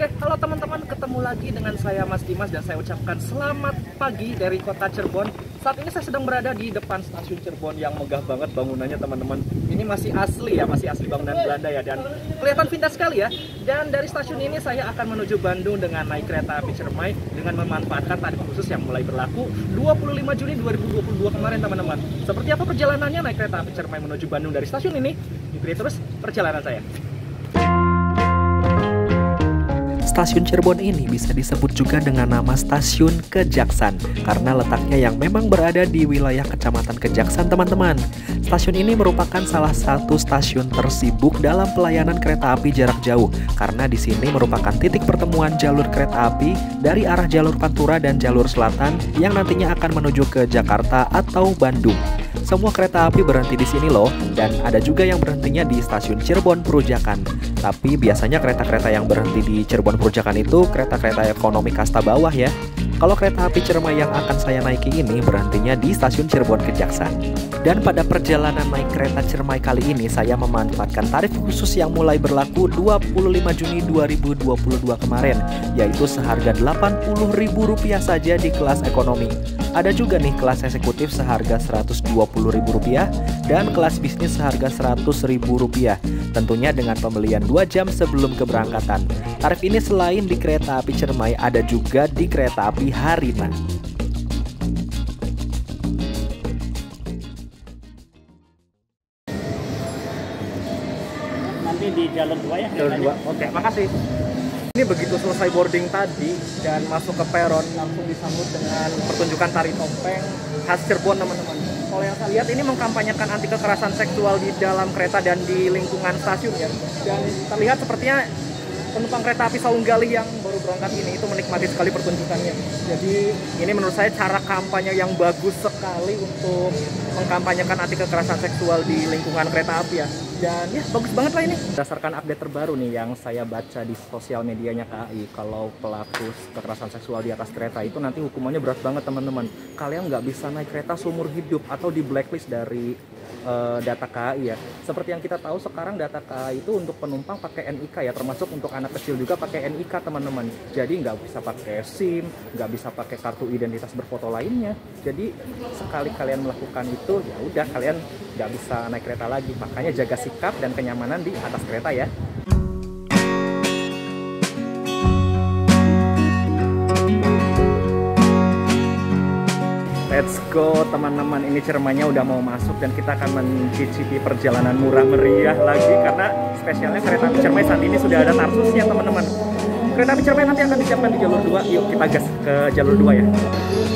Oke, halo teman-teman, ketemu lagi dengan saya Mas Dimas dan saya ucapkan selamat pagi dari kota Cirebon. Saat ini saya sedang berada di depan stasiun Cirebon yang megah banget bangunannya teman-teman. Ini masih asli ya, masih asli bangunan Belanda ya, dan kelihatan vintage sekali ya. Dan dari stasiun ini saya akan menuju Bandung dengan naik kereta api Ciremai dengan memanfaatkan tarif khusus yang mulai berlaku 25 Juni 2022 kemarin teman-teman. Seperti apa perjalanannya naik kereta api Ciremai menuju Bandung dari stasiun ini? Ikuti terus perjalanan saya. Stasiun Cirebon ini bisa disebut juga dengan nama Stasiun Kejaksan karena letaknya yang memang berada di wilayah Kecamatan Kejaksan teman-teman. Stasiun ini merupakan salah satu stasiun tersibuk dalam pelayanan kereta api jarak jauh karena di sini merupakan titik pertemuan jalur kereta api dari arah jalur Pantura dan jalur selatan yang nantinya akan menuju ke Jakarta atau Bandung. Semua kereta api berhenti di sini loh, dan ada juga yang berhentinya di stasiun Cirebon Perujakan. Tapi biasanya kereta-kereta yang berhenti di Cirebon Perujakan itu kereta-kereta ekonomi kasta bawah ya. Kalau kereta api Ciremai yang akan saya naiki ini berhentinya di stasiun Cirebon Kejaksan. Dan pada perjalanan naik kereta Ciremai kali ini saya memanfaatkan tarif khusus yang mulai berlaku 25 Juni 2022 kemarin, yaitu seharga Rp80.000 saja di kelas ekonomi. Ada juga nih kelas eksekutif seharga Rp120.000 dan kelas bisnis seharga Rp100.000. Tentunya dengan pembelian 2 jam sebelum keberangkatan. Tarif ini selain di kereta api Ciremai ada juga di kereta api Harita. Nanti di jalur 2 ya? Jalur 2, oke, makasih. Ini begitu selesai boarding tadi dan masuk ke peron langsung disambut dengan pertunjukan tari topeng khas Cirebon teman-teman. Kalau yang saya lihat ini mengkampanyekan anti kekerasan seksual di dalam kereta dan di lingkungan stasiun ya. Dan terlihat sepertinya penumpang kereta api Saung Galih yang baru berangkat ini itu menikmati sekali pertunjukannya. Jadi ini menurut saya cara kampanye yang bagus sekali untuk mengkampanyekan anti kekerasan seksual di lingkungan kereta api ya. Dan ya bagus banget lah ini. Berdasarkan update terbaru nih yang saya baca di sosial medianya KAI, kalau pelaku kekerasan seksual di atas kereta itu nanti hukumannya berat banget teman-teman. Kalian nggak bisa naik kereta seumur hidup atau di blacklist dari data KAI ya. Seperti yang kita tahu sekarang data KAI itu untuk penumpang pakai NIK ya, termasuk untuk anak kecil juga pakai NIK teman-teman. Jadi nggak bisa pakai SIM, nggak bisa pakai kartu identitas berfoto lainnya. Jadi sekali kalian melakukan itu ya udah kalian nggak bisa naik kereta lagi. Makanya jaga sikap dan kenyamanan di atas kereta ya. Let's go teman-teman, ini Ciremainya udah mau masuk dan kita akan mencicipi perjalanan murah meriah lagi karena spesialnya kereta api Ciremai saat ini sudah ada tarsusnya teman-teman. Kereta api Ciremai nanti akan disiapkan di jalur 2, yuk kita gas ke jalur 2 ya.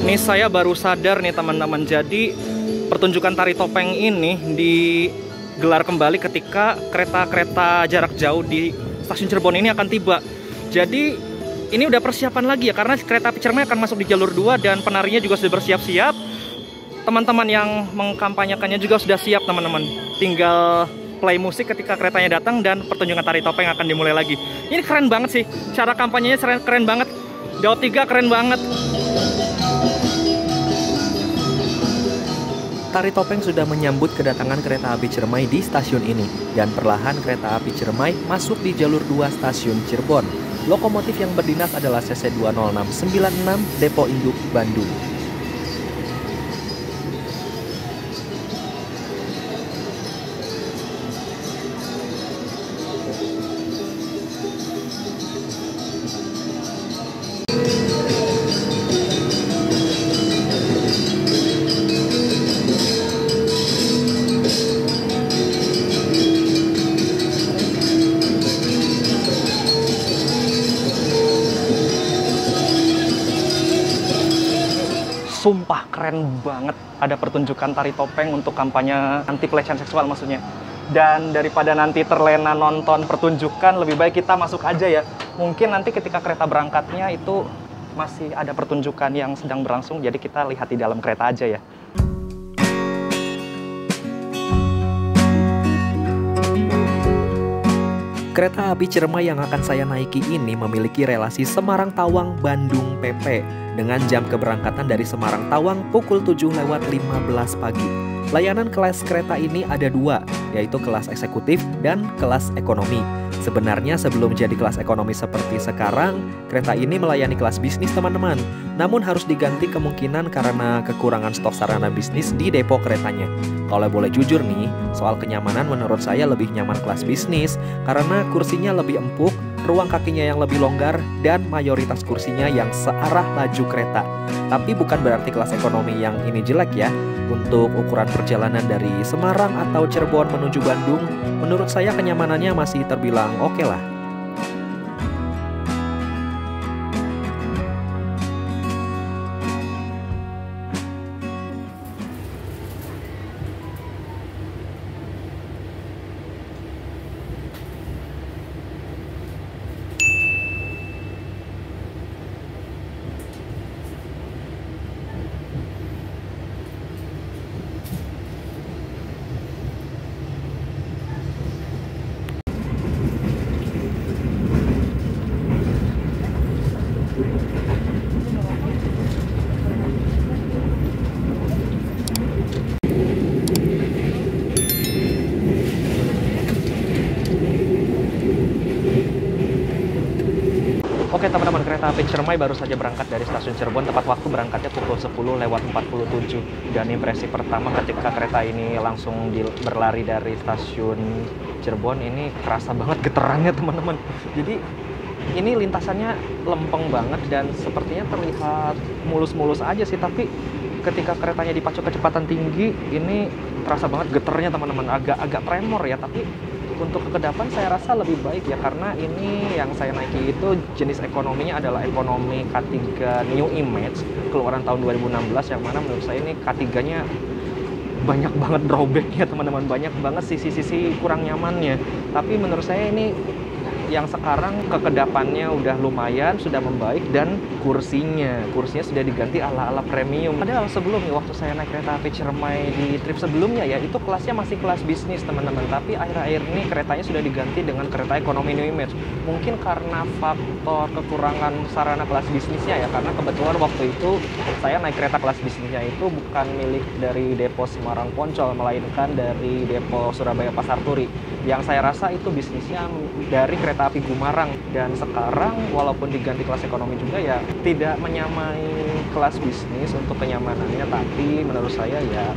Ini saya baru sadar nih teman-teman, jadi pertunjukan tari topeng ini digelar kembali ketika kereta-kereta jarak jauh di stasiun Cirebon ini akan tiba. Jadi ini udah persiapan lagi ya, karena kereta api Ciremai akan masuk di jalur 2 dan penarinya juga sudah bersiap-siap. Teman-teman yang mengkampanyekannya juga sudah siap teman-teman. Tinggal play musik ketika keretanya datang dan pertunjukan tari topeng akan dimulai lagi. Ini keren banget sih, cara kampanyenya keren banget. Daud 3 keren banget. Tari topeng sudah menyambut kedatangan kereta api Ciremai di stasiun ini dan perlahan kereta api Ciremai masuk di jalur 2 stasiun Cirebon. Lokomotif yang berdinas adalah CC 20696 Depo Induk Bandung. Sumpah keren banget ada pertunjukan tari topeng untuk kampanye anti pelecehan seksual maksudnya. Dan daripada nanti terlena nonton pertunjukan, lebih baik kita masuk aja ya. Mungkin nanti ketika kereta berangkatnya itu masih ada pertunjukan yang sedang berlangsung, jadi kita lihat di dalam kereta aja ya. Kereta api Ciremai yang akan saya naiki ini memiliki relasi Semarang-Tawang-Bandung PP dengan jam keberangkatan dari Semarang-Tawang pukul 7:15 pagi. Layanan kelas kereta ini ada dua, yaitu kelas eksekutif dan kelas ekonomi. Sebenarnya sebelum jadi kelas ekonomi seperti sekarang, kereta ini melayani kelas bisnis teman-teman. Namun harus diganti kemungkinan karena kekurangan stok sarana bisnis di depo keretanya. Kalau boleh jujur nih, soal kenyamanan menurut saya lebih nyaman kelas bisnis karena kursinya lebih empuk, ruang kakinya yang lebih longgar, dan mayoritas kursinya yang searah laju kereta. Tapi bukan berarti kelas ekonomi yang ini jelek ya. Untuk ukuran perjalanan dari Semarang atau Cirebon menuju Bandung, menurut saya kenyamanannya masih terbilang oke lah. Oke teman-teman, kereta api Ciremai baru saja berangkat dari stasiun Cirebon. Tepat waktu berangkatnya pukul 10:47. Dan impresi pertama ketika kereta ini langsung berlari dari stasiun Cirebon, ini kerasa banget getarannya teman-teman. Jadi ini lintasannya lempeng banget dan sepertinya terlihat mulus-mulus aja sih. Tapi ketika keretanya dipacu kecepatan tinggi, ini terasa banget getarnya teman-teman. Agak tremor ya, tapi untuk kekedapan saya rasa lebih baik ya, karena ini yang saya naiki itu jenis ekonominya adalah ekonomi K3 New Image keluaran tahun 2016, yang mana menurut saya ini K3-nya banyak banget drawback-nya teman-teman, banyak banget sisi-sisi kurang nyamannya. Tapi menurut saya ini yang sekarang kekedapannya udah lumayan, sudah membaik, dan kursinya sudah diganti ala-ala premium. Padahal sebelumnya waktu saya naik kereta api Ciremai di trip sebelumnya ya, itu kelasnya masih kelas bisnis teman-teman. Tapi akhir-akhir ini keretanya sudah diganti dengan kereta ekonomi New Image. Mungkin karena faktor kekurangan sarana kelas bisnisnya ya, karena kebetulan waktu itu saya naik kereta kelas bisnisnya itu bukan milik dari depo Semarang Poncol, melainkan dari depo Surabaya Pasar Turi. Yang saya rasa itu bisnisnya dari kereta api Gumarang. Dan sekarang walaupun diganti kelas ekonomi juga ya, tidak menyamai kelas bisnis untuk kenyamanannya, tapi menurut saya ya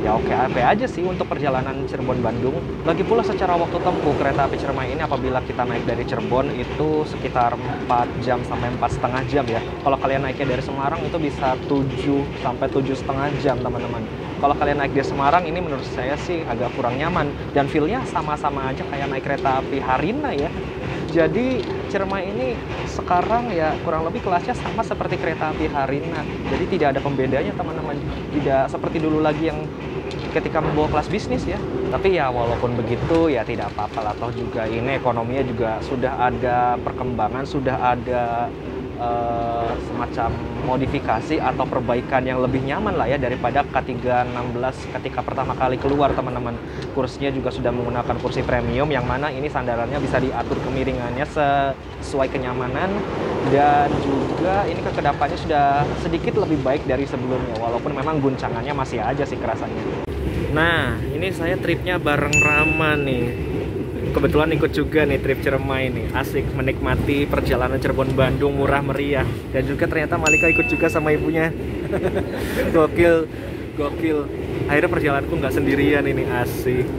oke aja sih untuk perjalanan Cirebon-Bandung. Lagi pula secara waktu tempuh kereta api Ciremai ini apabila kita naik dari Cirebon itu sekitar 4 jam sampai 4,5 jam ya. Kalau kalian naiknya dari Semarang itu bisa 7 sampai 7,5 jam teman-teman. Kalau kalian naik dari Semarang ini menurut saya sih agak kurang nyaman, dan feel-nya sama-sama aja kayak naik kereta api Harina ya. Jadi Ciremai ini sekarang ya kurang lebih kelasnya sama seperti kereta api Harina. Jadi tidak ada pembedanya teman-teman. Tidak seperti dulu lagi yang ketika membawa kelas bisnis ya. Tapi ya walaupun begitu ya tidak apa-apa lah, toh juga ini ekonominya juga sudah ada perkembangan, sudah ada semacam modifikasi atau perbaikan yang lebih nyaman lah ya daripada K316 ketika pertama kali keluar teman-teman. Kursinya juga sudah menggunakan kursi premium, yang mana ini sandarannya bisa diatur kemiringannya sesuai kenyamanan, dan juga ini kekedapannya sudah sedikit lebih baik dari sebelumnya, walaupun memang guncangannya masih aja sih kerasanya. Nah, ini saya tripnya bareng Rama nih. Kebetulan ikut juga nih trip Ciremai nih, asik menikmati perjalanan Cirebon-Bandung murah meriah. Dan juga ternyata Malika ikut juga sama ibunya. Gokil. Akhirnya perjalananku nggak sendirian ini, asik.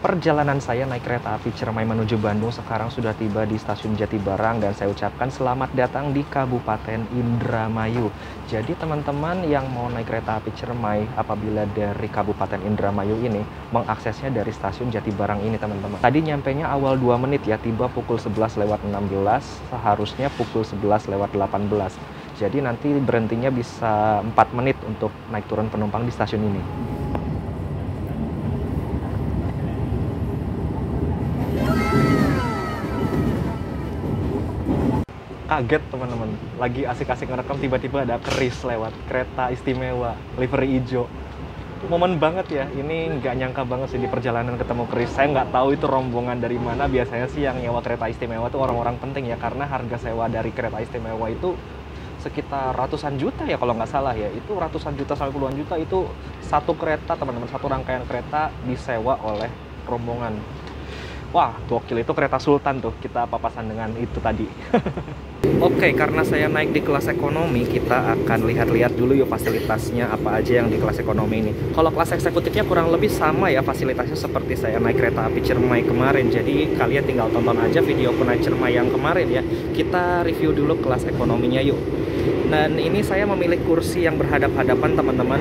Perjalanan saya naik kereta api Ciremai menuju Bandung sekarang sudah tiba di stasiun Jatibarang, dan saya ucapkan selamat datang di Kabupaten Indramayu. Jadi teman-teman yang mau naik kereta api Ciremai apabila dari Kabupaten Indramayu ini mengaksesnya dari stasiun Jatibarang ini teman-teman. Tadi nyampenya awal 2 menit ya, tiba pukul 11:16, seharusnya pukul 11:18. Jadi nanti berhentinya bisa 4 menit untuk naik turun penumpang di stasiun ini. Kaget teman-teman, lagi asik-asik ngerekam tiba-tiba ada keris lewat, kereta istimewa livery hijau. Momen banget ya, ini nggak nyangka banget sih di perjalanan ketemu keris. Saya nggak tahu itu rombongan dari mana. Biasanya sih yang nyewa kereta istimewa itu orang-orang penting ya, karena harga sewa dari kereta istimewa itu sekitar ratusan juta ya kalau nggak salah ya. Itu ratusan juta sampai puluhan juta itu satu kereta teman-teman, satu rangkaian kereta disewa oleh rombongan. Wah, gokil, itu kereta Sultan tuh, kita papasan dengan itu tadi. Oke, karena saya naik di kelas ekonomi, kita akan lihat-lihat dulu yuk fasilitasnya apa aja yang di kelas ekonomi ini. Kalau kelas eksekutifnya kurang lebih sama ya fasilitasnya seperti saya naik kereta api Ciremai kemarin. Jadi kalian tinggal tonton aja video aku naik Ciremai yang kemarin ya. Kita review dulu kelas ekonominya yuk. Dan ini saya memilih kursi yang berhadap-hadapan teman-teman.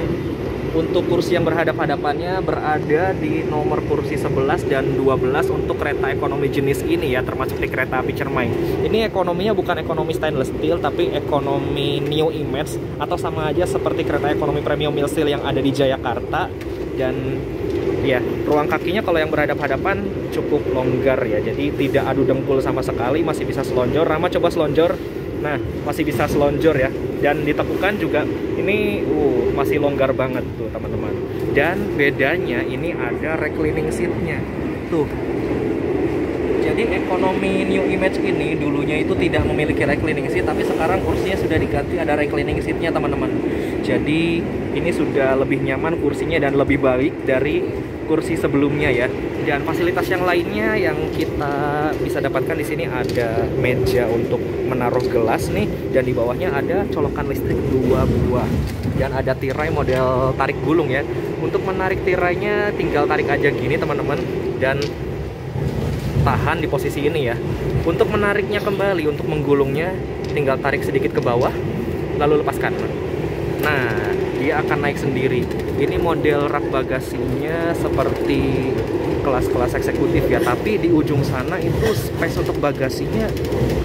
Untuk kursi yang berhadap-hadapannya berada di nomor kursi 11 dan 12 untuk kereta ekonomi jenis ini ya, termasuk di kereta api Ciremai. Ini ekonominya bukan ekonomi stainless steel, tapi ekonomi new image, atau sama aja seperti kereta ekonomi premium mild steel yang ada di Jayakarta. Dan ya, ruang kakinya kalau yang berhadap-hadapan cukup longgar ya, jadi tidak adu dengkul sama sekali, masih bisa selonjor. Rama coba selonjor. Nah, masih bisa selonjor ya. Dan ditekukan juga ini masih longgar banget tuh teman-teman. Dan bedanya ini ada reclining seatnya tuh. Jadi ekonomi new image ini dulunya itu tidak memiliki reclining seat, tapi sekarang kursinya sudah diganti ada reclining seatnya teman-teman. Jadi ini sudah lebih nyaman kursinya dan lebih baik dari kursi sebelumnya ya. Dan fasilitas yang lainnya yang kita bisa dapatkan di sini ada meja untuk menaruh gelas nih, dan di bawahnya ada colokan listrik 2 buah. Dan ada tirai model tarik gulung ya. Untuk menarik tirainya tinggal tarik aja gini teman-teman, dan tahan di posisi ini ya. Untuk menariknya kembali, untuk menggulungnya tinggal tarik sedikit ke bawah lalu lepaskan. Nah, dia akan naik sendiri. Ini model rak bagasinya seperti kelas-kelas eksekutif ya, tapi di ujung sana itu space untuk bagasinya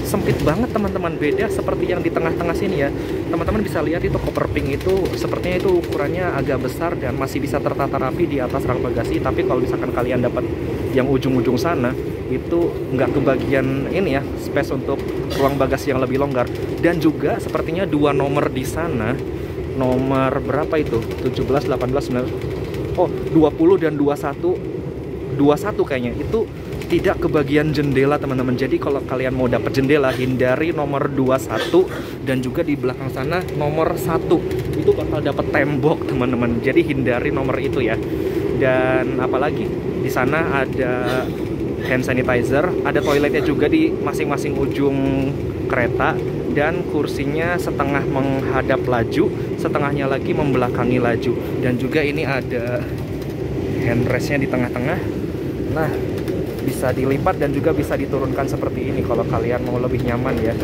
sempit banget teman-teman, beda seperti yang di tengah-tengah sini ya. Teman-teman bisa lihat itu koper pink itu sepertinya itu ukurannya agak besar dan masih bisa tertata rapi di atas rak bagasi. Tapi kalau misalkan kalian dapat yang ujung-ujung sana, itu nggak kebagian ini ya, space untuk ruang bagasi yang lebih longgar. Dan juga sepertinya 2 nomor di sana, nomor berapa itu? 17, 18, 19, oh 20 dan 21 kayaknya, itu tidak kebagian jendela teman-teman. Jadi kalau kalian mau dapat jendela, hindari nomor 21, dan juga di belakang sana nomor 1 itu bakal dapat tembok teman-teman. Jadi hindari nomor itu ya. Dan apalagi di sana ada hand sanitizer, ada toiletnya juga di masing-masing ujung kereta, dan kursinya setengah menghadap laju, setengahnya lagi membelakangi laju. Dan juga ini ada handrestnya di tengah-tengah. Nah, bisa dilipat dan juga bisa diturunkan seperti ini kalau kalian mau lebih nyaman ya.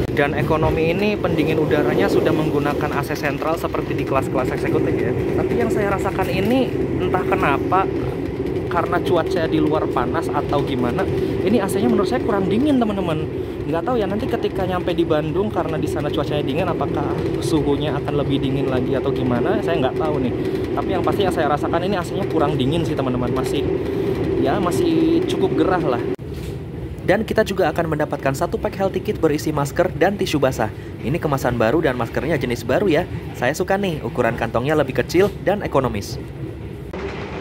Dan ekonomi ini pendingin udaranya sudah menggunakan AC sentral seperti di kelas-kelas eksekutif ya. Tapi yang saya rasakan ini entah kenapa, karena cuaca di luar panas atau gimana, ini AC-nya menurut saya kurang dingin teman-teman. Nggak tahu ya, nanti ketika nyampe di Bandung karena di sana cuacanya dingin, apakah suhunya akan lebih dingin lagi atau gimana, saya nggak tahu nih. Tapi yang pasti yang saya rasakan ini AC-nya kurang dingin sih teman-teman, masih cukup gerah lah. Dan kita juga akan mendapatkan 1 pack healthy kit berisi masker dan tisu basah. Ini kemasan baru dan maskernya jenis baru ya. Saya suka nih, ukuran kantongnya lebih kecil dan ekonomis.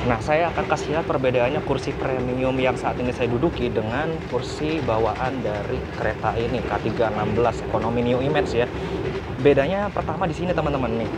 Nah, saya akan kasih lihat perbedaannya kursi premium yang saat ini saya duduki dengan kursi bawaan dari kereta ini, K316 ekonomi new image ya. Bedanya pertama di sini teman-teman nih,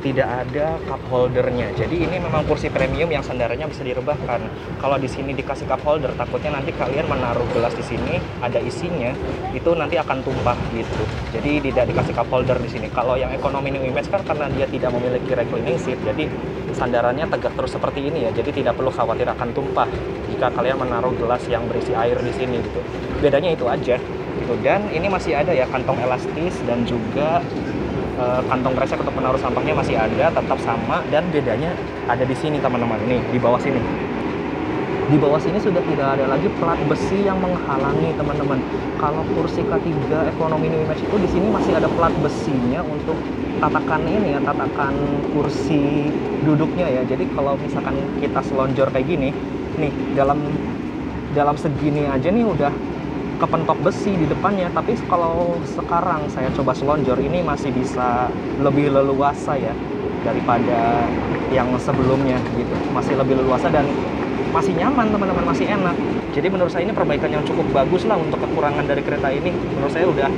tidak ada cup holdernya. Jadi ini memang kursi premium yang sandarannya bisa direbahkan. Kalau di sini dikasih cup holder, takutnya nanti kalian menaruh gelas di sini ada isinya, itu nanti akan tumpah gitu. Jadi tidak dikasih cup holder di sini. Kalau yang ekonomi new image kan karena dia tidak memiliki reclining seat, jadi sandarannya tegak terus seperti ini ya. Jadi tidak perlu khawatir akan tumpah jika kalian menaruh gelas yang berisi air di sini gitu. Bedanya itu aja gitu. Dan ini masih ada ya kantong elastis, dan juga kantong kresek untuk penaruh sampahnya masih ada, tetap sama. Dan bedanya ada di sini teman-teman, nih di bawah sini. Di bawah sini sudah tidak ada lagi plat besi yang menghalangi teman-teman. Kalau kursi K3 ekonomi new image itu di sini masih ada plat besinya untuk tatakan ini ya, tatakan kursi duduknya ya. Jadi kalau misalkan kita selonjor kayak gini, nih dalam segini aja nih udah kepentok besi di depannya. Tapi kalau sekarang saya coba selonjor, ini masih bisa lebih leluasa ya daripada yang sebelumnya gitu. Masih lebih leluasa dan masih nyaman teman-teman, masih enak. Jadi menurut saya ini perbaikan yang cukup bagus lah untuk kekurangan dari kereta ini. Menurut saya udah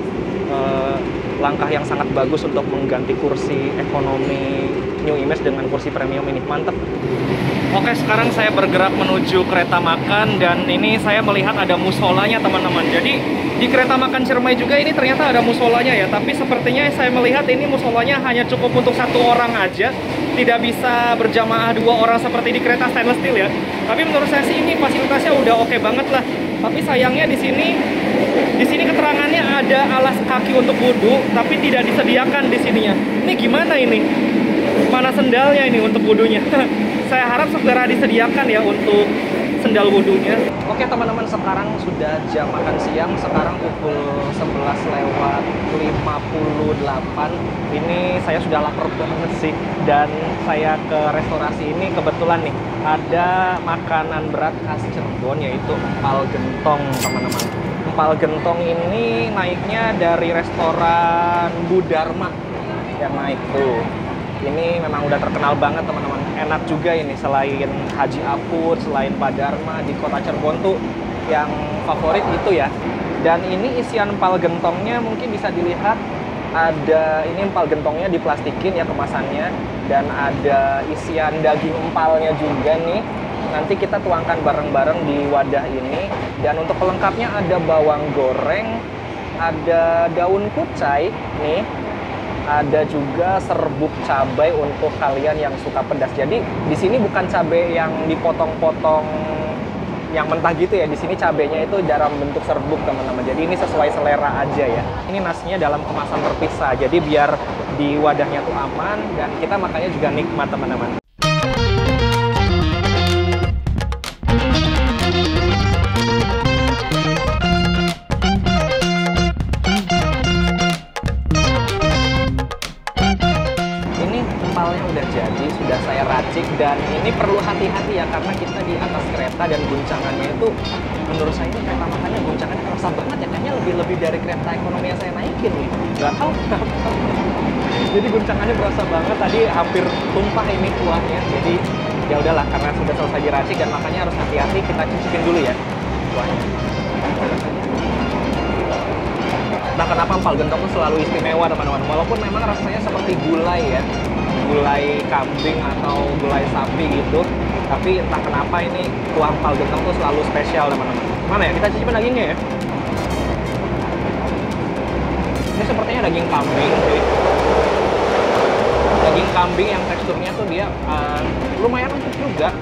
langkah yang sangat bagus untuk mengganti kursi ekonomi New Image dengan kursi premium ini. Mantep. Oke, sekarang saya bergerak menuju kereta makan dan ini saya melihat ada musolanya teman-teman. Jadi di kereta makan Ciremai juga ini ternyata ada musolanya ya. Tapi sepertinya saya melihat ini musolanya hanya cukup untuk 1 orang aja. Tidak bisa berjamaah 2 orang seperti di kereta stainless steel ya. Tapi menurut saya sih ini fasilitasnya udah oke banget lah. Tapi sayangnya di sini keterangannya ada alas kaki untuk wudhu, tapi tidak disediakan di sininya. Ini gimana ini? Mana sendalnya ini untuk wudhunya? Saya harap segera disediakan ya untuk sendal wudhunya. Oke teman-teman, sekarang sudah jam makan siang. Sekarang pukul 11:58. Ini saya sudah lapar banget sih. Dan saya ke restorasi ini kebetulan nih ada makanan berat khas Cirebon, yaitu empal gentong teman-teman. Empal gentong ini naiknya dari restoran Bu Dharma yang naik tuh. Ini memang udah terkenal banget teman-teman. Enak juga ini, selain Haji Apur, selain Pak Dharma, di kota Cirebon tuh yang favorit itu ya. Dan ini isian empal gentongnya mungkin bisa dilihat, ada ini empal gentongnya diplastikin ya kemasannya, dan ada isian daging empalnya juga nih. Nanti kita tuangkan bareng-bareng di wadah ini. Dan untuk pelengkapnya ada bawang goreng, ada daun kucai nih, ada juga serbuk cabai untuk kalian yang suka pedas. Jadi di sini bukan cabai yang dipotong-potong yang mentah gitu ya. Di sini cabainya itu dalam bentuk serbuk teman-teman. Jadi ini sesuai selera aja ya. Ini nasinya dalam kemasan terpisah. Jadi biar di wadahnya tuh aman dan kita makannya juga nikmat teman-teman. Udah jadi, sudah saya racik, dan ini perlu hati-hati ya karena kita di atas kereta dan guncangannya itu menurut saya ini kereta makannya guncangannya kerasa banget ya, kayaknya lebih dari kereta ekonomi yang saya naikin nih, nggak tahu kenapa. Jadi guncangannya berasa banget, tadi hampir tumpah ini kuahnya. Jadi ya udahlah, karena sudah selesai diracik dan makanya harus hati-hati, kita cicipin dulu ya kuahnya. Nah, kenapa empal gentong itu selalu istimewa teman-teman, walaupun memang rasanya seperti gulai ya, gulai kambing atau gulai sapi gitu, tapi entah kenapa ini kuah empal gentong tuh selalu spesial teman-teman. Mana ya, kita cicipin dagingnya ya. Ini sepertinya daging kambing sih. Daging kambing yang teksturnya tuh dia lumayan empuk juga.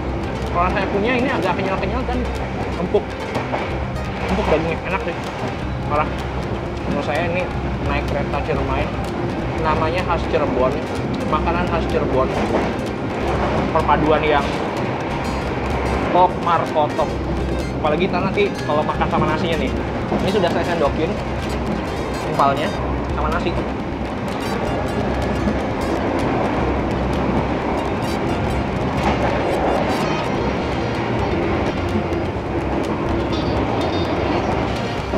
Kalau saya punya ini agak kenyal-kenyal dan empuk dagingnya, enak sih. Malah menurut saya ini naik kereta Ciremai, namanya khas Cirebon, makanan khas Cirebon, perpaduan yang top markotop. Apalagi kita nanti kalau makan sama nasinya nih, ini sudah saya sendokin empalnya sama nasi.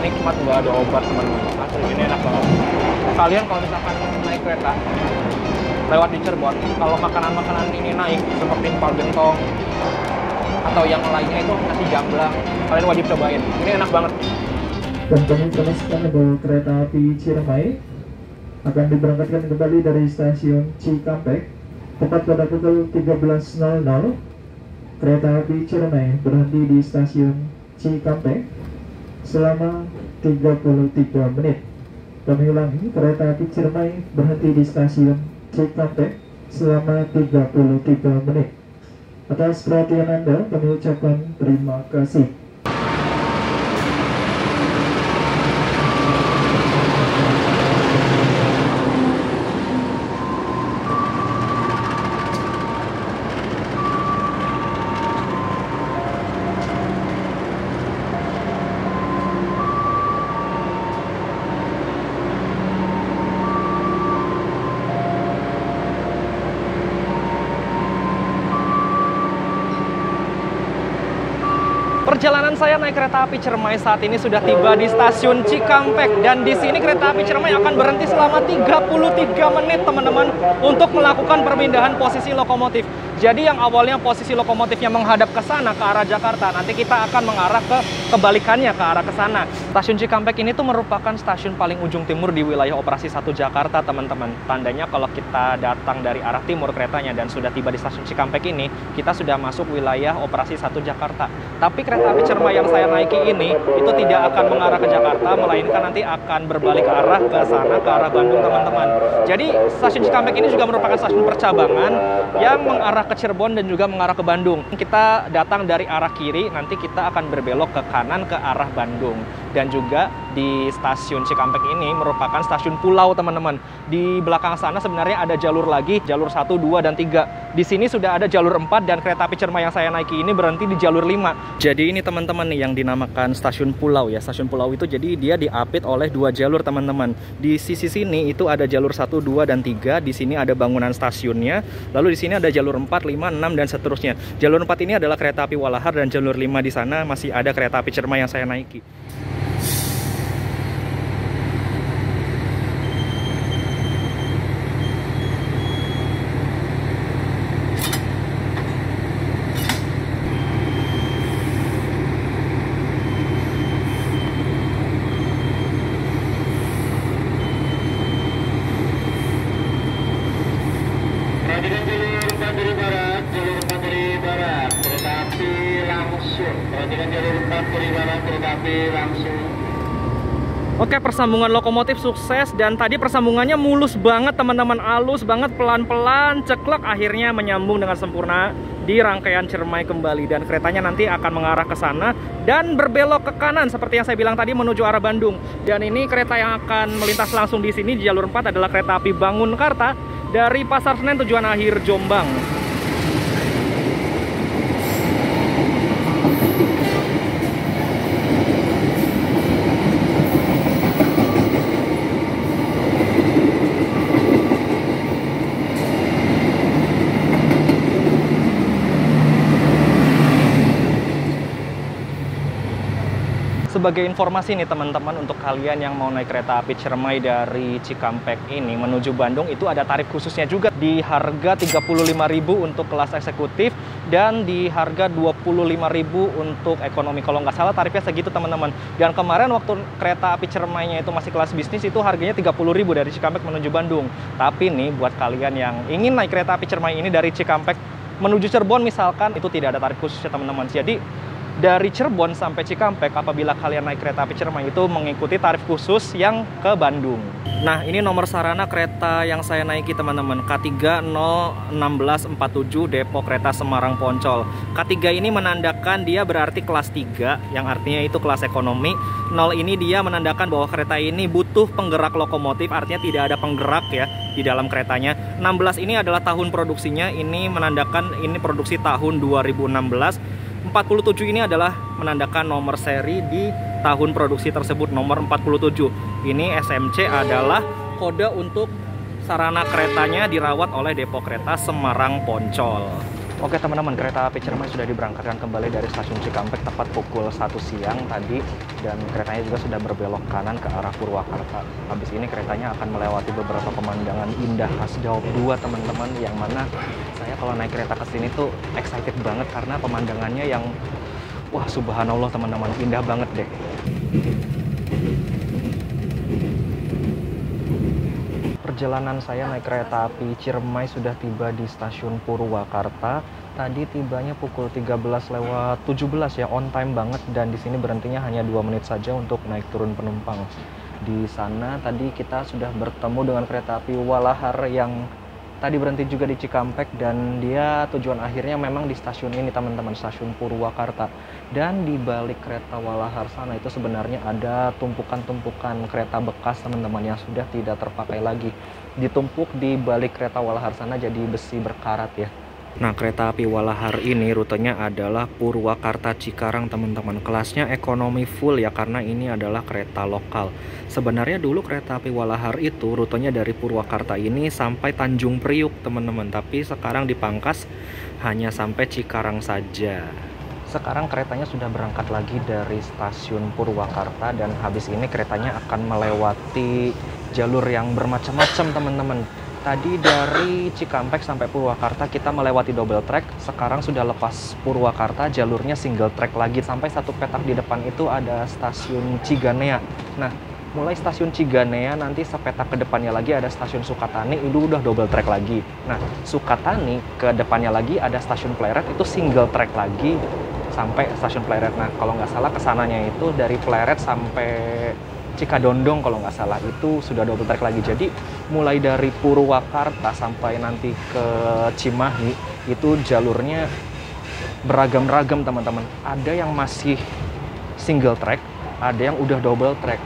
Nikmat, nggak ada obat teman-teman. Asli ini enak banget. Kalian kalau misalkan naik kereta lewat di Cirebon, kalau makanan-makanan ini naik seperti empal gentong atau yang lainnya itu nasi jamblang, kalian wajib cobain. Ini enak banget. Dan kami informasikan bahwa kereta api Ciremai akan diberangkatkan kembali dari stasiun Cikampek tepat pada pukul 13.00. Kereta api Ciremai berhenti di stasiun Cikampek selama 33 menit. Kami ulangi, kereta api Ciremai berhenti di stasiun Cikampek selama 33 menit. Atas perhatian Anda, kami ucapkan terima kasih. Perjalanan saya naik kereta api Ciremai saat ini sudah tiba di stasiun Cikampek, dan di sini kereta api Ciremai akan berhenti selama 33 menit teman-teman untuk melakukan perpindahan posisi lokomotif. Jadi yang awalnya posisi lokomotifnya menghadap ke sana, ke arah Jakarta, nanti kita akan mengarah ke kebalikannya, ke arah ke sana. Stasiun Cikampek ini tuh merupakan stasiun paling ujung timur di wilayah operasi 1 Jakarta, teman-teman. Tandanya kalau kita datang dari arah timur keretanya dan sudah tiba di stasiun Cikampek ini, kita sudah masuk wilayah operasi 1 Jakarta. Tapi kereta api Ciremai yang saya naiki ini, itu tidak akan mengarah ke Jakarta, melainkan nanti akan berbalik arah ke sana, ke arah Bandung, teman-teman. Jadi stasiun Cikampek ini juga merupakan stasiun percabangan yang mengarah ke Cirebon dan juga mengarah ke Bandung. Kita datang dari arah kiri, nanti kita akan berbelok ke kanan ke arah Bandung. Dan juga di stasiun Cikampek ini merupakan stasiun pulau, teman-teman. Di belakang sana sebenarnya ada jalur lagi, jalur 1, 2, dan 3. Di sini sudah ada jalur 4 dan kereta api Ciremai yang saya naiki ini berhenti di jalur 5. Jadi ini teman-teman nih yang dinamakan stasiun pulau ya. Stasiun pulau itu jadi dia diapit oleh 2 jalur, teman-teman. Di sisi sini itu ada jalur 1, 2, dan 3. Di sini ada bangunan stasiunnya. Lalu di sini ada jalur 4, 5, 6, dan seterusnya. Jalur 4 ini adalah kereta api Walahar dan jalur 5 di sana masih ada kereta api Ciremai yang saya naiki. Oke, persambungan lokomotif sukses dan tadi persambungannya mulus banget, teman-teman, halus banget, pelan-pelan, ceklek, akhirnya menyambung dengan sempurna di rangkaian Ciremai kembali dan keretanya nanti akan mengarah ke sana dan berbelok ke kanan seperti yang saya bilang tadi menuju arah Bandung. Dan ini kereta yang akan melintas langsung di sini di jalur 4 adalah kereta api Bangunkarta dari Pasar Senen tujuan akhir Jombang. Sebagai informasi nih teman-teman, untuk kalian yang mau naik kereta api Ciremai dari Cikampek ini menuju Bandung itu ada tarif khususnya juga di harga 35.000 untuk kelas eksekutif dan di harga 25.000 untuk ekonomi. Kalau nggak salah tarifnya segitu, teman-teman. Dan kemarin waktu kereta api Ciremainya itu masih kelas bisnis itu harganya 30.000 dari Cikampek menuju Bandung. Tapi nih buat kalian yang ingin naik kereta api Ciremai ini dari Cikampek menuju Cirebon misalkan, itu tidak ada tarif khususnya, teman-teman. Jadi dari Cirebon sampai Cikampek, apabila kalian naik kereta api Ciremai itu mengikuti tarif khusus yang ke Bandung. Nah, ini nomor sarana kereta yang saya naiki, teman-teman. K3-01647 Depok Kereta Semarang Poncol. K3 ini menandakan dia berarti kelas 3, yang artinya itu kelas ekonomi. 0 ini dia menandakan bahwa kereta ini butuh penggerak lokomotif, artinya tidak ada penggerak ya di dalam keretanya. 16 ini adalah tahun produksinya, ini menandakan ini produksi tahun 2016. 47 ini adalah menandakan nomor seri di tahun produksi tersebut, nomor 47. Ini SMC adalah kode untuk sarana keretanya dirawat oleh Depok Kereta Semarang Poncol. Oke teman-teman, kereta api Ciremai sudah diberangkatkan kembali dari stasiun Cikampek tepat pukul 1 siang tadi. Dan keretanya juga sudah berbelok kanan ke arah Purwakarta. Habis ini keretanya akan melewati beberapa pemandangan indah khas Daop 2, teman-teman. Yang mana saya kalau naik kereta ke sini tuh excited banget karena pemandangannya yang wah subhanallah, teman-teman, indah banget deh. Perjalanan saya naik kereta api Ciremai sudah tiba di stasiun Purwakarta. Tadi tibanya pukul 13:17 ya, on time banget, dan di sini berhentinya hanya 2 menit saja untuk naik turun penumpang. Di sana tadi kita sudah bertemu dengan kereta api Walahar yang tadi berhenti juga di Cikampek, dan dia tujuan akhirnya memang di stasiun ini, teman-teman, stasiun Purwakarta. Dan di balik kereta Walahar sana itu sebenarnya ada tumpukan-tumpukan kereta bekas, teman-teman, yang sudah tidak terpakai lagi. Ditumpuk di balik kereta Walahar sana jadi besi berkarat ya. Nah, kereta api Walahar ini rutenya adalah Purwakarta Cikarang, teman-teman. Kelasnya ekonomi full ya, karena ini adalah kereta lokal. Sebenarnya dulu kereta api Walahar itu rutenya dari Purwakarta ini sampai Tanjung Priuk, teman-teman. Tapi sekarang dipangkas hanya sampai Cikarang saja. Sekarang keretanya sudah berangkat lagi dari stasiun Purwakarta, dan habis ini keretanya akan melewati jalur yang bermacam-macam, teman-teman. Tadi dari Cikampek sampai Purwakarta kita melewati double track. Sekarang sudah lepas Purwakarta, jalurnya single track lagi. Sampai satu petak di depan itu ada stasiun Ciganea. Nah, mulai stasiun Ciganea nanti sepetak ke depannya lagi ada stasiun Sukatani, itu udah double track lagi. Nah, Sukatani ke depannya lagi ada stasiun Pleret, itu single track lagi sampai stasiun Pleret. Nah, kalau nggak salah kesananya itu dari Pleret sampai Cikadondong kalau nggak salah itu sudah double track lagi. Jadi mulai dari Purwakarta sampai nanti ke Cimahi itu jalurnya beragam-ragam teman-teman. Ada yang masih single track, ada yang udah double track.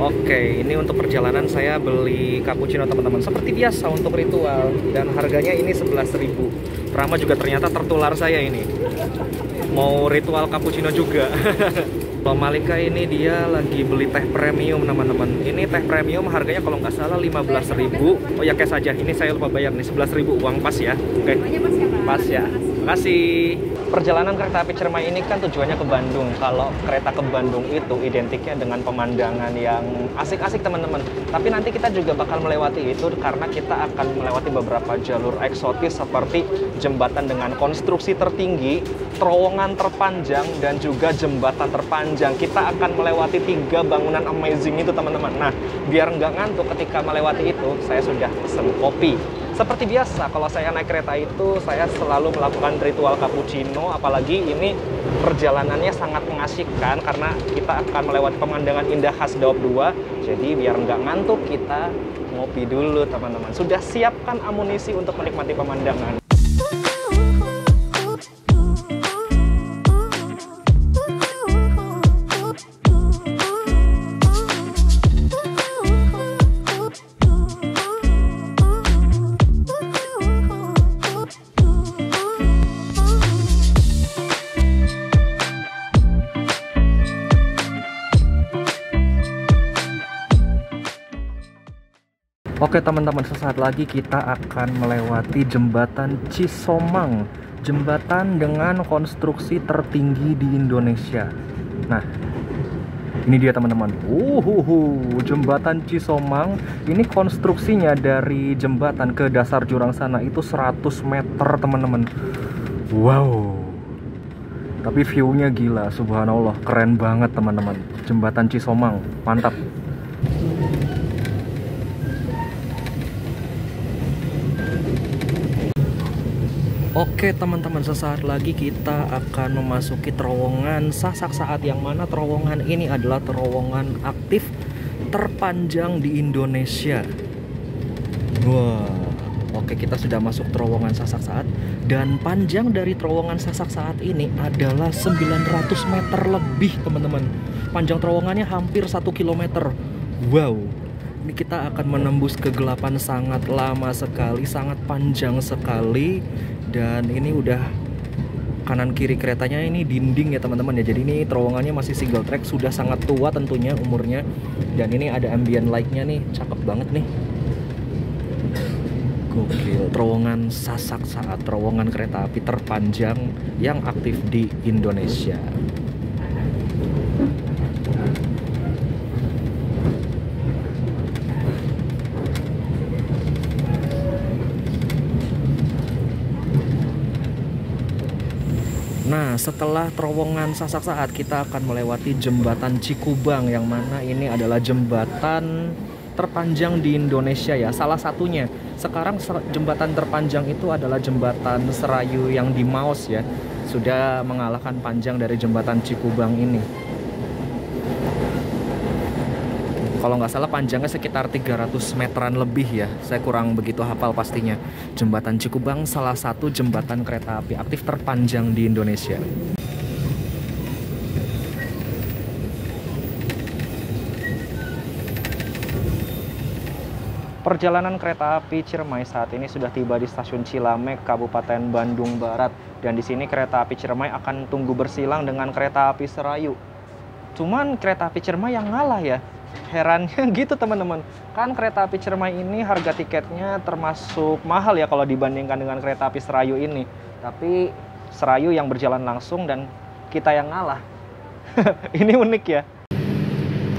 Oke, ini untuk perjalanan saya beli cappuccino teman-teman. Seperti biasa untuk ritual, dan harganya ini 11.000. Rama juga ternyata tertular saya ini. Mau ritual cappuccino juga. Kalau Malika ini dia lagi beli teh premium teman-teman. Ini teh premium harganya kalau nggak salah 15.000. Oh ya, cash aja. Ini saya lupa bayar nih, 11.000 uang pas ya. Oke. Pas ya. Makasih. Perjalanan kereta api Ciremai ini kan tujuannya ke Bandung. Kalau kereta ke Bandung itu identiknya dengan pemandangan yang asik-asik teman-teman. Tapi nanti kita juga bakal melewati itu karena kita akan melewati beberapa jalur eksotis seperti jembatan dengan konstruksi tertinggi, terowongan terpanjang, dan juga jembatan terpanjang. Kita akan melewati 3 bangunan amazing itu teman-teman. Nah, biar nggak ngantuk ketika melewati itu, saya sudah pesen kopi. Seperti biasa, kalau saya naik kereta itu, saya selalu melakukan ritual cappuccino, apalagi ini perjalanannya sangat mengasihkan karena kita akan melewati pemandangan indah khas Daop 2. Jadi biar nggak ngantuk, kita ngopi dulu teman-teman. Sudah siapkan amunisi untuk menikmati pemandangan. Oke teman-teman, sesaat lagi kita akan melewati jembatan Cisomang, jembatan dengan konstruksi tertinggi di Indonesia. Nah, ini dia teman-teman. Jembatan Cisomang. Ini konstruksinya dari jembatan ke dasar jurang sana itu 100 meter teman-teman. Wow. Tapi view-nya gila, subhanallah, keren banget teman-teman. Jembatan Cisomang, mantap. Oke teman-teman, sesaat lagi kita akan memasuki terowongan Sasak Saat, yang mana terowongan ini adalah terowongan aktif terpanjang di Indonesia. Wah, oke, kita sudah masuk terowongan Sasak Saat, dan panjang dari terowongan Sasak Saat ini adalah 900 meter lebih teman-teman. Panjang terowongannya hampir 1 km. Wow, ini kita akan menembus kegelapan sangat lama sekali, sangat panjang sekali. Dan ini udah kanan kiri keretanya ini dinding ya teman-teman ya. Jadi ini terowongannya masih single track, sudah sangat tua tentunya umurnya. Dan ini ada ambient light-nya nih, cakep banget nih. Gokil, terowongan Sasak Saat, terowongan kereta api terpanjang yang aktif di Indonesia. Nah, setelah terowongan Sasak Saat, kita akan melewati jembatan Cikubang, yang mana ini adalah jembatan terpanjang di Indonesia ya, salah satunya. Sekarang jembatan terpanjang itu adalah jembatan Serayu yang di Maos ya, sudah mengalahkan panjang dari jembatan Cikubang ini. Kalau nggak salah panjangnya sekitar 300 meteran lebih ya, saya kurang begitu hafal pastinya. Jembatan Cikubang salah satu jembatan kereta api aktif terpanjang di Indonesia. Perjalanan kereta api Ciremai saat ini sudah tiba di stasiun Cilamek, Kabupaten Bandung Barat. Dan di sini kereta api Ciremai akan tunggu bersilang dengan kereta api Serayu. Cuman kereta api Ciremai yang ngalah ya. Herannya gitu teman-teman. Kan kereta api Ciremai ini harga tiketnya termasuk mahal ya kalau dibandingkan dengan kereta api Serayu ini. Tapi Serayu yang berjalan langsung dan kita yang ngalah. Ini unik ya.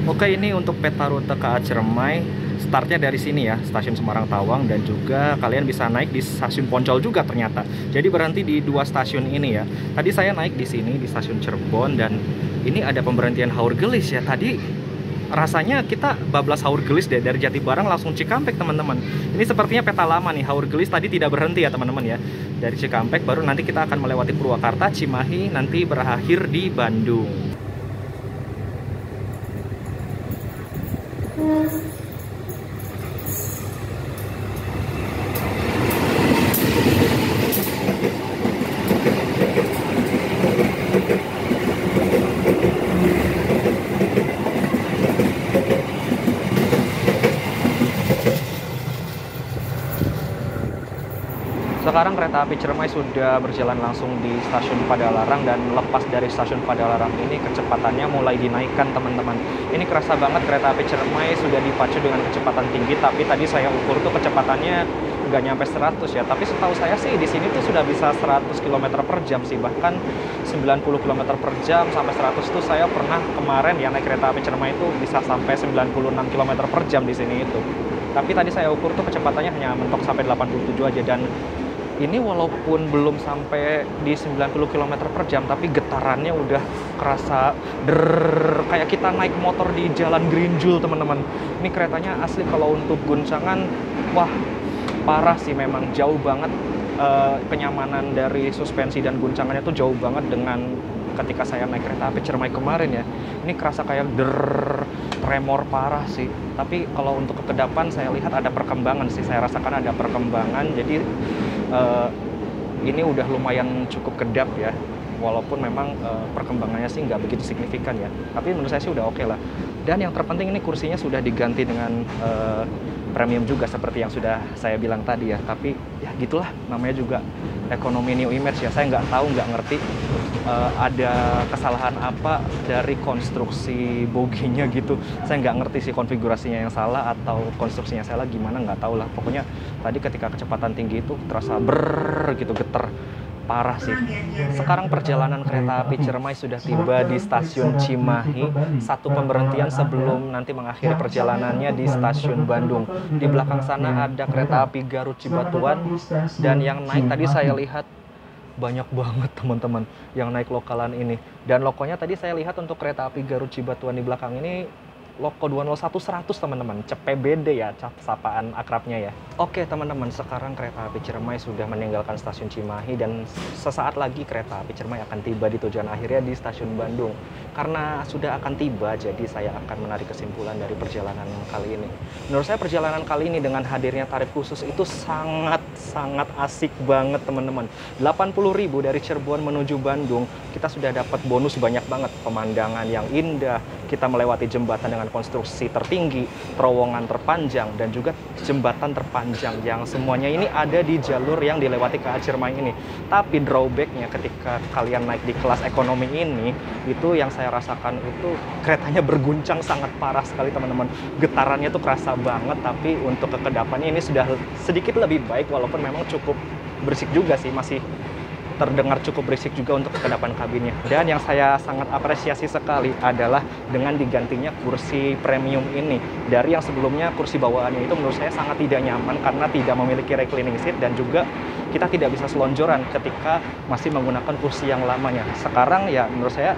Oke, ini untuk peta rute KA Ciremai. Startnya dari sini ya, stasiun Semarang Tawang, dan juga kalian bisa naik di stasiun Poncol juga ternyata. Jadi berhenti di 2 stasiun ini ya. Tadi saya naik di sini di stasiun Cirebon, dan ini ada pemberhentian Haur Gelis ya. Tadi rasanya kita bablas Haur Gelis deh, dari Jatibarang langsung Cikampek teman-teman. Ini sepertinya peta lama nih, Haur Gelis tadi tidak berhenti ya teman-teman ya. Dari Cikampek baru nanti kita akan melewati Purwakarta, Cimahi, nanti berakhir di Bandung. Sekarang kereta api Ciremai sudah berjalan langsung di stasiun Padalarang, dan lepas dari stasiun Padalarang ini kecepatannya mulai dinaikkan teman-teman. Ini kerasa banget kereta api Ciremai sudah dipacu dengan kecepatan tinggi, tapi tadi saya ukur tuh kecepatannya nggak nyampe 100 ya. Tapi setahu saya sih di sini tuh sudah bisa 100 km per jam sih, bahkan 90 km per jam sampai 100 tuh saya pernah kemarin ya naik kereta api Ciremai itu bisa sampai 96 km per jam di sini itu. Tapi tadi saya ukur tuh kecepatannya hanya mentok sampai 87 aja, dan ini walaupun belum sampai di 90 km per jam, tapi getarannya udah kerasa kayak kita naik motor di jalan Greenjul teman-teman. Ini keretanya asli kalau untuk guncangan, wah parah sih, memang jauh banget. Kenyamanan dari suspensi dan guncangannya tuh jauh banget dengan ketika saya naik kereta api Ciremai kemarin ya. Ini kerasa kayak tremor parah sih. Tapi kalau untuk kekedapan saya lihat ada perkembangan sih, saya rasakan ada perkembangan. Jadi ini udah lumayan cukup kedap ya, walaupun memang perkembangannya sih nggak begitu signifikan ya, tapi menurut saya sih udah oke lah. Dan yang terpenting ini kursinya sudah diganti dengan premium juga seperti yang sudah saya bilang tadi ya. Tapi ya gitulah, namanya juga ekonomi new image ya. Saya nggak tahu, nggak ngerti ada kesalahan apa dari konstruksi boginya gitu. Saya nggak ngerti sih konfigurasinya yang salah atau konstruksinya salah gimana, nggak tahu lah. Pokoknya tadi ketika kecepatan tinggi itu terasa gitu, geter parah sih. Sekarang perjalanan kereta api Ciremai sudah tiba di stasiun Cimahi, satu pemberhentian sebelum nanti mengakhiri perjalanannya di stasiun Bandung. Di belakang sana ada kereta api Garut Cibatuan, dan yang naik tadi saya lihat banyak banget teman-teman yang naik lokalan ini. Dan lokonya tadi saya lihat untuk kereta api Garut Cibatuan di belakang ini Loko 201 100 teman-teman, CPBD ya, sapaan akrabnya ya. Oke teman-teman, sekarang kereta api Ciremai sudah meninggalkan stasiun Cimahi, dan sesaat lagi kereta api Ciremai akan tiba di tujuan akhirnya di stasiun Bandung. Karena sudah akan tiba, jadi saya akan menarik kesimpulan dari perjalanan kali ini. Menurut saya perjalanan kali ini dengan hadirnya tarif khusus itu sangat asik banget teman-teman. 80.000 dari Cirebon menuju Bandung, kita sudah dapat bonus banyak banget, pemandangan yang indah, kita melewati jembatan dengan konstruksi tertinggi, terowongan terpanjang, dan juga jembatan terpanjang yang semuanya ini ada di jalur yang dilewati KA Ciremai ini. Tapi drawbacknya ketika kalian naik di kelas ekonomi ini, itu yang saya rasakan itu keretanya berguncang sangat parah sekali teman-teman. Getarannya tuh kerasa banget, tapi untuk kekedapannya ini sudah sedikit lebih baik, walaupun memang cukup berisik juga sih, masih terdengar cukup berisik juga untuk kekedapan kabinnya. Dan yang saya sangat apresiasi sekali adalah dengan digantinya kursi premium ini. Dari yang sebelumnya kursi bawaannya itu menurut saya sangat tidak nyaman karena tidak memiliki reclining seat, dan juga kita tidak bisa selonjoran ketika masih menggunakan kursi yang lamanya. Sekarang ya menurut saya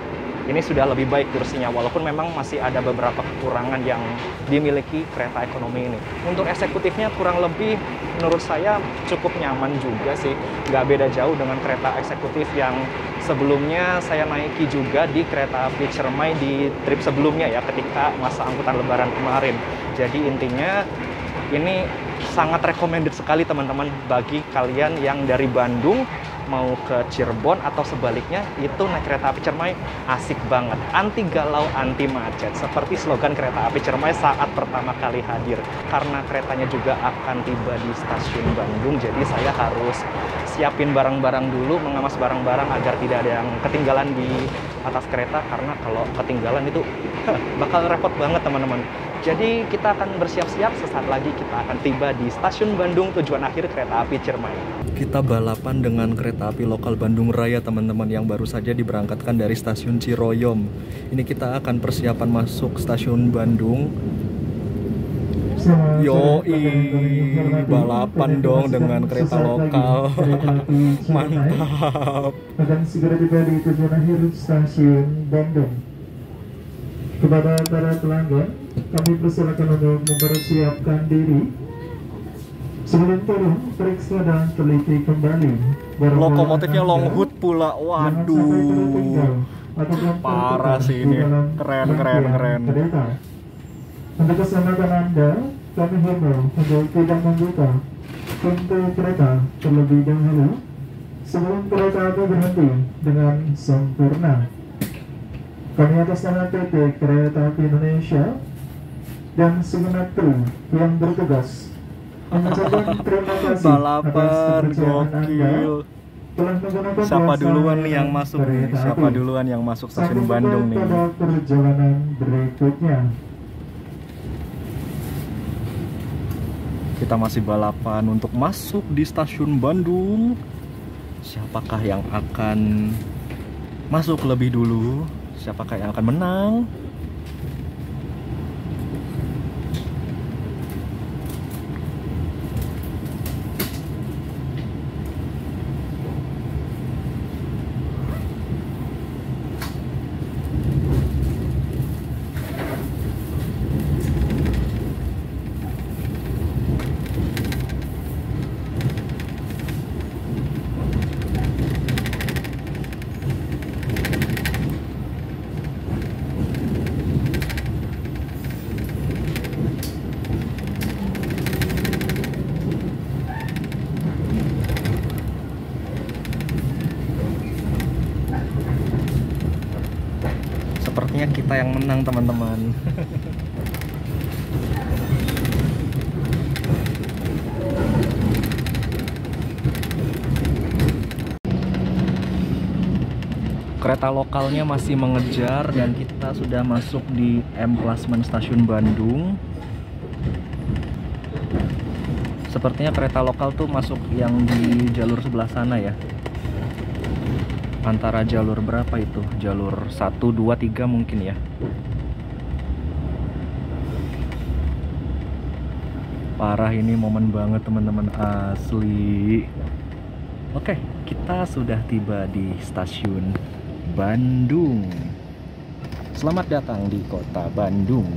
ini sudah lebih baik kursinya, walaupun memang masih ada beberapa kekurangan yang dimiliki kereta ekonomi ini. Untuk eksekutifnya kurang lebih menurut saya cukup nyaman juga sih, nggak beda jauh dengan kereta eksekutif yang sebelumnya saya naiki juga di kereta api Ciremai di trip sebelumnya ya, ketika masa angkutan lebaran kemarin. Jadi intinya ini sangat recommended sekali teman-teman bagi kalian yang dari Bandung mau ke Cirebon atau sebaliknya, itu naik kereta api Ciremai asik banget, anti galau, anti macet, seperti slogan kereta api Ciremai saat pertama kali hadir. Karena keretanya juga akan tiba di stasiun Bandung, jadi saya harus siapin barang-barang dulu, mengemas barang-barang agar tidak ada yang ketinggalan di atas kereta, karena kalau ketinggalan itu bakal repot banget teman-teman. Jadi kita akan bersiap-siap, sesaat lagi kita akan tiba di stasiun Bandung, tujuan akhir kereta api Ciremai. Kita balapan dengan kereta api lokal Bandung Raya teman-teman, yang baru saja diberangkatkan dari stasiun Ciroyom. Ini kita akan persiapan masuk stasiun Bandung. Yoi, balapan dong dengan kereta lokal. Mantap. Akan segera tiba di tujuan akhir stasiun Bandung. Kepada para pelanggan, kami persilakan untuk mempersiapkan diri. Sebelum turun, periksa dan teliti kembali. Lokomotifnya long hood pula, waduh, parah sih ini, keren. Untuk keselamatan Anda, kami himbau untuk tidak membuka pintu kereta terlebih dahulu sebelum kereta api berhenti dengan sempurna. Kami atas nama PT Kereta Api Indonesia dan segenap kru yang bertugas mengucapkan terima kasih balapan gokil. Siapa duluan nih yang masuk? Siapa duluan yang masuk stasiun Bandung nih? Pada perjalanan berikutnya. Kita masih balapan untuk masuk di stasiun Bandung. Siapakah yang akan masuk lebih dulu? Siapakah yang akan menang? Sepertinya kita yang menang teman-teman. Kereta lokalnya masih mengejar dan kita sudah masuk di M Klasmen Stasiun Bandung. Sepertinya kereta lokal tuh masuk yang di jalur sebelah sana ya. Antara jalur berapa itu? Jalur 1, 2, 3 mungkin ya. Parah, ini momen banget teman-teman, asli. Oke, kita sudah tiba di stasiun Bandung. Selamat datang di kota Bandung.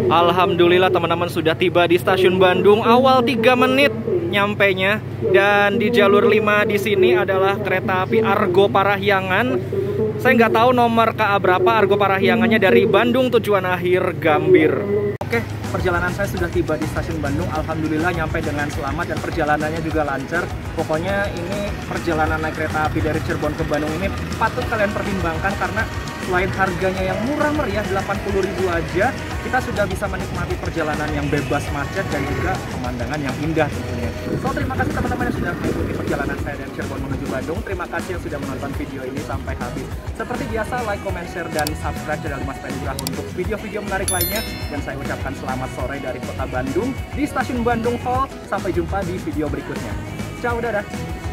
Alhamdulillah teman-teman sudah tiba di stasiun Bandung. Awal 3 menit nyampenya. Dan di jalur 5 di sini adalah kereta api Argo Parahyangan. Saya nggak tahu nomor KA berapa Argo Parahyangannya, dari Bandung tujuan akhir Gambir. Oke, perjalanan saya sudah tiba di stasiun Bandung. Alhamdulillah nyampe dengan selamat dan perjalanannya juga lancar. Pokoknya ini perjalanan naik kereta api dari Cirebon ke Bandung ini patut kalian pertimbangkan, karena Selain harganya yang murah meriah 80.000 aja, kita sudah bisa menikmati perjalanan yang bebas macet dan juga pemandangan yang indah tentunya. So, terima kasih teman-teman yang sudah mengikuti perjalanan saya dari Cirebon menuju Bandung. Terima kasih yang sudah menonton video ini sampai habis. Seperti biasa, like, comment, share, dan subscribe channel Mas Penugrah untuk video-video menarik lainnya. Dan saya ucapkan selamat sore dari kota Bandung di Stasiun Bandung Hall. Sampai jumpa di video berikutnya. Ciao, dadah!